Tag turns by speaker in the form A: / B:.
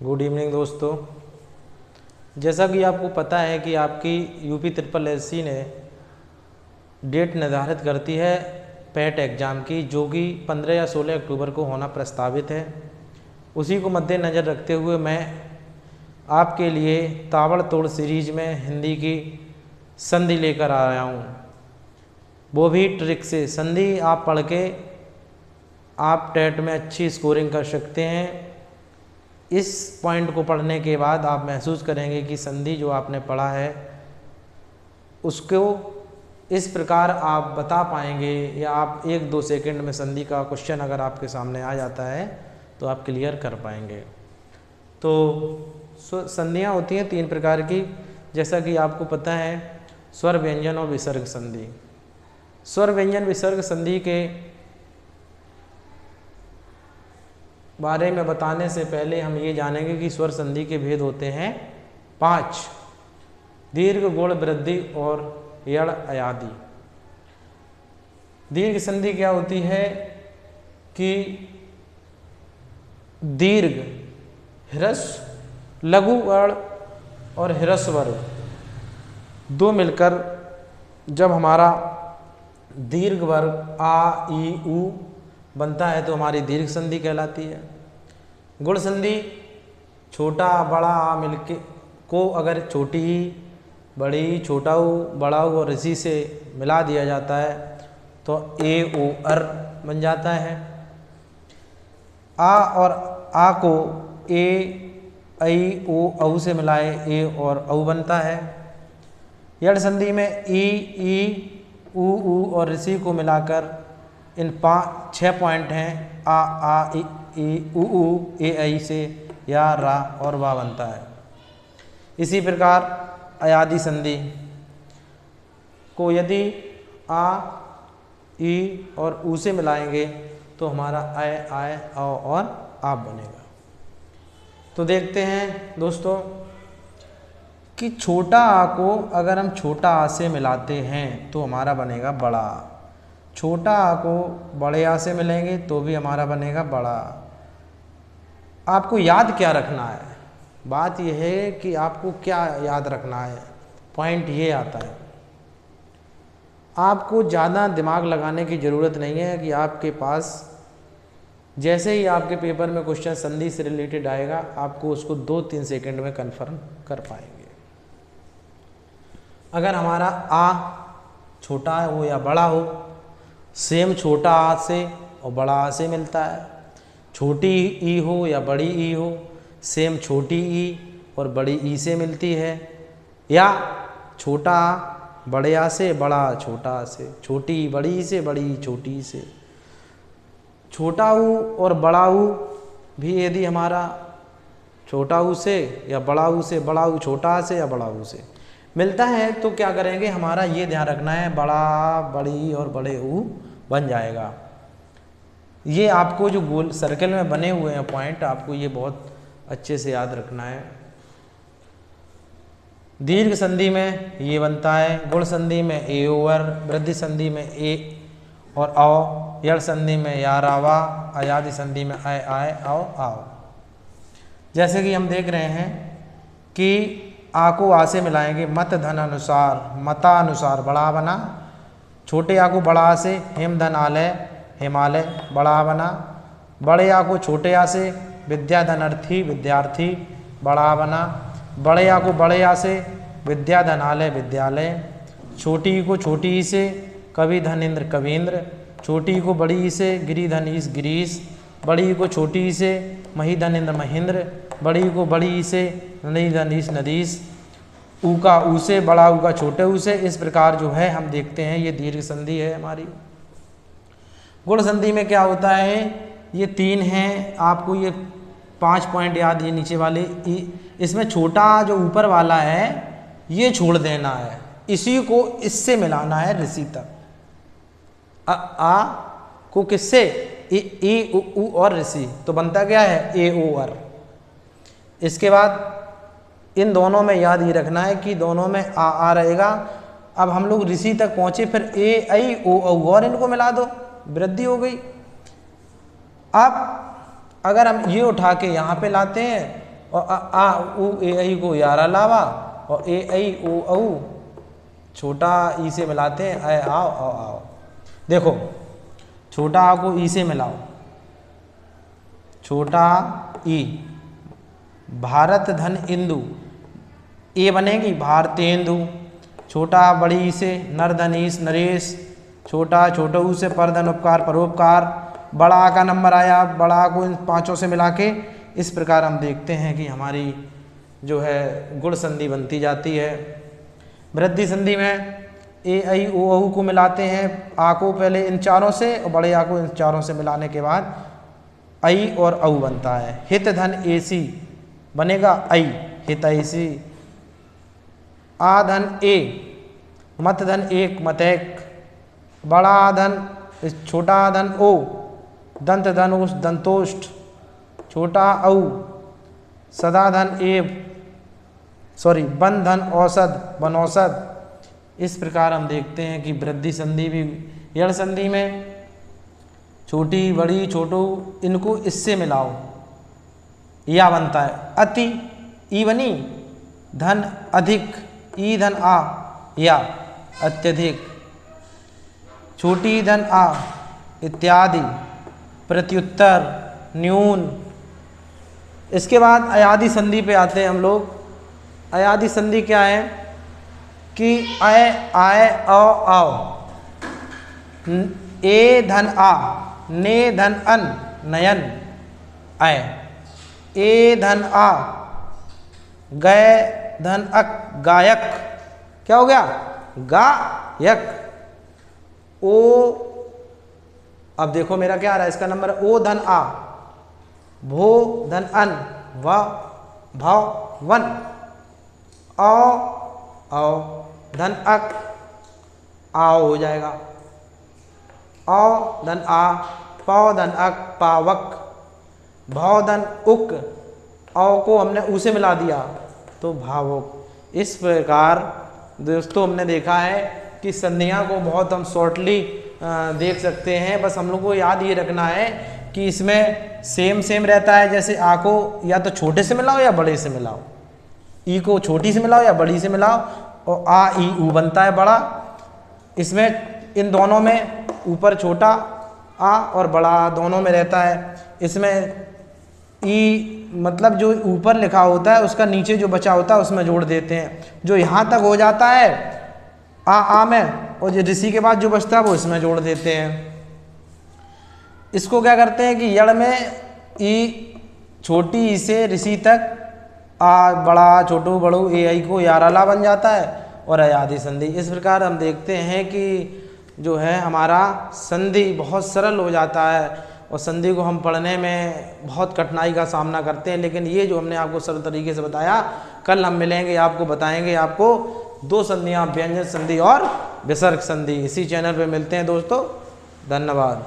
A: Good evening दोस्तों। जैसा कि आपको पता है कि आपकी यूपी SSSC ने डेट निर्धारित करती है पैट एग्ज़ाम की, जो कि 15 या 16 अक्टूबर को होना प्रस्तावित है। उसी को मद्देनज़र रखते हुए मैं आपके लिए ताबड़तोड़ सीरीज में हिंदी की संधि लेकर आया हूँ, वो भी ट्रिक से। संधि आप पढ़ के आप टेट में अच्छी स्कोरिंग कर सकते हैं। इस पॉइंट को पढ़ने के बाद आप महसूस करेंगे कि संधि जो आपने पढ़ा है उसको इस प्रकार आप बता पाएंगे, या आप 1-2 सेकंड में संधि का क्वेश्चन अगर आपके सामने आ जाता है तो आप क्लियर कर पाएंगे। तो संधियाँ होती हैं 3 प्रकार की, जैसा कि आपको पता है, स्वर व्यंजन और विसर्ग संधि। स्वर व्यंजन विसर्ग संधि के बारे में बताने से पहले हम ये जानेंगे कि स्वर संधि के भेद होते हैं 5: दीर्घ, गुण, वृद्धि और यड़ अयादि। दीर्घ संधि क्या होती है कि दीर्घ, ह्रस्व, लघु वर्ण और ह्रस्व वर्ण दो मिलकर जब हमारा दीर्घ वर्ग आ, ई, उ बनता है तो हमारी दीर्घ संधि कहलाती है। गुण संधि छोटा बड़ा आ मिलके को अगर छोटी ई, बड़ी, छोटा ऊ, बड़ा ऊ और इसी से मिला दिया जाता है तो ए, ओ, अर बन जाता है। आ और आ को ए, ऐ, ओ, औ से मिलाए ए और औ बनता है। यड़ संधि में ई, उ और ऋषि को मिलाकर इन 6 पॉइंट हैं। आ, ई, उ, ए, ऐ से या, रा और वा बनता है। इसी प्रकार अयादि संधि को यदि आ, ई और उ से मिलाएंगे तो हमारा ऐ, आय, औ और आप बनेगा। तो देखते हैं दोस्तों कि छोटा आ को अगर हम छोटा आ से मिलाते हैं तो हमारा बनेगा बड़ा। छोटा आ को बड़े आ से मिलेंगे तो भी हमारा बनेगा बड़ा। आपको याद क्या रखना है? बात यह है कि आपको क्या याद रखना है। पॉइंट ये आता है, आपको ज़्यादा दिमाग लगाने की ज़रूरत नहीं है कि आपके पास जैसे ही आपके पेपर में क्वेश्चन संधि से रिलेटेड आएगा आपको उसको 2-3 सेकंड में कन्फर्म कर पाएंगे। अगर हमारा आ छोटा हो या बड़ा हो, सेम छोटा आ से और बड़ा आ से मिलता है। छोटी ई हो या बड़ी ई हो, सेम छोटी ई और बड़ी ई से मिलती है। या छोटा आ बड़े आ से, बड़ा छोटा आ से, छोटी ई बड़ी ई से, बड़ी ई छोटी ई से। छोटा ऊ और बड़ा ऊ भी यदि हमारा छोटा ऊ से या बड़ा ऊ से, बड़ा ऊ छोटा आ से या बड़ा ऊ से मिलता है तो क्या करेंगे, हमारा ये ध्यान रखना है बड़ा, बड़ी और बड़े ऊ बन जाएगा। ये आपको जो गोल सर्कल में बने हुए हैं पॉइंट, आपको ये बहुत अच्छे से याद रखना है। दीर्घ संधि में ये बनता है, गुण संधि में ए, ओ, अर, वृद्धि संधि में ए और औ, यड़ संधि में या, रा, वा, अयादि संधि में ऐ, आय, औ, आओ। जैसे कि हम देख रहे हैं कि आ को आ से मिलाएंगे मत धन अनुसार, मतानुसार बड़ा बना। छोटे आ को बड़ा आ से हेम धन आलय, हिमालय बड़ा बना। बड़े आ को छोटे आ से विद्या धन अर्थी, विद्यार्थी बड़ा बना। बड़े आ को बड़े आ से विद्या धन आलय, विद्यालय। छोटी ई को छोटी ई से कवि धन इंद्र, कवींद्र। छोटी ई को बड़ी ई से गिरी धन ईश, गिरीश। बड़ी ई को छोटी ई से मही धन इंद्र, महेंद्र। बड़ी ई को बड़ी ई से नदी धन ईश, नदीश। ऊ का ऊ से, बड़ा ऊ का छोटे ऊ से। इस प्रकार जो है हम देखते हैं ये दीर्घ संधि है हमारी। गुण संधि में क्या होता है, ये 3 हैं, आपको ये 5 पॉइंट याद, ये नीचे वाले। इसमें छोटा जो ऊपर वाला है ये छोड़ देना है, इसी को इससे मिलाना है ऋषि तक। आ को किससे, ई, उ और ऋषि, तो बनता क्या है ए, ओ, अर। इसके बाद इन दोनों में याद ये रखना है कि दोनों में आ रहेगा। अब हम लोग ऋषि तक पहुंचे, फिर ए, ऐ, ओ, औ और इनको मिला दो, वृद्धि हो गई। अब अगर हम ये उठा के यहाँ पे लाते हैं और आ उ ए ऐ को यार अलावा और ए ऐ ओ औ छोटा ई से मिलाते हैं ऐ आओ आओ आओ। देखो छोटा आ को ई से मिलाओ, छोटा ई, भारत धन इंदु, ए बनेगी भारतेंदु। छोटा बड़ी ई से नर धन ईश नरेश, छोटा छोटा ऊ से पर धन उपकार परोपकार। बड़ा आ का नंबर आया, बड़ा आ को इन पांचों से मिला के इस प्रकार हम देखते हैं कि हमारी जो है गुण संधि बनती जाती है। वृद्धि संधि में ए ऐ ओ औ को मिलाते हैं, आ को पहले इन चारों से और बड़े आ को इन चारों से मिलाने के बाद ऐ और औ बनता है। हित धन एसी बनेगा ऐ, हित ऐसी। आ धन ए, मत धन एक मतैक, बड़ा धन छोटा धन ओ, दंत धन उस दंतोष्ठ, छोटा औ, सदा धन एव वन धन औषध वनौषध। इस प्रकार हम देखते हैं कि वृद्धि संधि भी यण संधि में छोटी बड़ी छोटू इनको इससे मिलाओ या बनता है अति, ई बनी धन अधिक, ई धन आ या अत्यधिक, छोटी धन आ इत्यादि, प्रत्युत्तर न्यून। इसके बाद अयादि संधि पे आते हैं हम लोग। अयादि संधि क्या है कि ऐ आए औ आओ, ए धन आ, ने धन अन नयन ऐ, ए धन आ, गए धन अक गायक, क्या हो गया गायक। ओ, अब देखो मेरा क्या आ रहा है, इसका नंबर ओ धन आ, भो धन अन, व भाव वन, औ धन अक आओ हो जाएगा, औ धन आ, पौ धन अक पावक, भाव धन उक, औ को हमने ऊ से मिला दिया तो भावुक। इस प्रकार दोस्तों हमने देखा है कि संधियाँ को बहुत हम शॉर्टली देख सकते हैं। बस हम लोग को याद ये रखना है कि इसमें सेम रहता है। जैसे आ को या तो छोटे से मिलाओ या बड़े से मिलाओ, ई को छोटी से मिलाओ या बड़ी से मिलाओ, और आ ई ऊ बनता है बड़ा। इसमें इन दोनों में ऊपर छोटा आ और बड़ा दोनों में रहता है। इसमें ई मतलब जो ऊपर लिखा होता है उसका नीचे जो बचा होता है उसमें जोड़ देते हैं। जो यहाँ तक हो जाता है आ में, और जो ऋषि के बाद जो बचता है वो इसमें जोड़ देते हैं। इसको क्या करते हैं कि यड़ में ई छोटी ई से ऋषि तक आ बड़ा छोटू बड़ू ए ऐ को याराला बन जाता है और अयादि संधि। इस प्रकार हम देखते हैं कि जो है हमारा संधि बहुत सरल हो जाता है और संधि को हम पढ़ने में बहुत कठिनाई का सामना करते हैं। लेकिन ये जो हमने आपको सरल तरीके से बताया, कल हम मिलेंगे, आपको बताएंगे आपको दो संधियाँ, व्यंजन संधि और विसर्ग संधि। इसी चैनल पे मिलते हैं दोस्तों, धन्यवाद।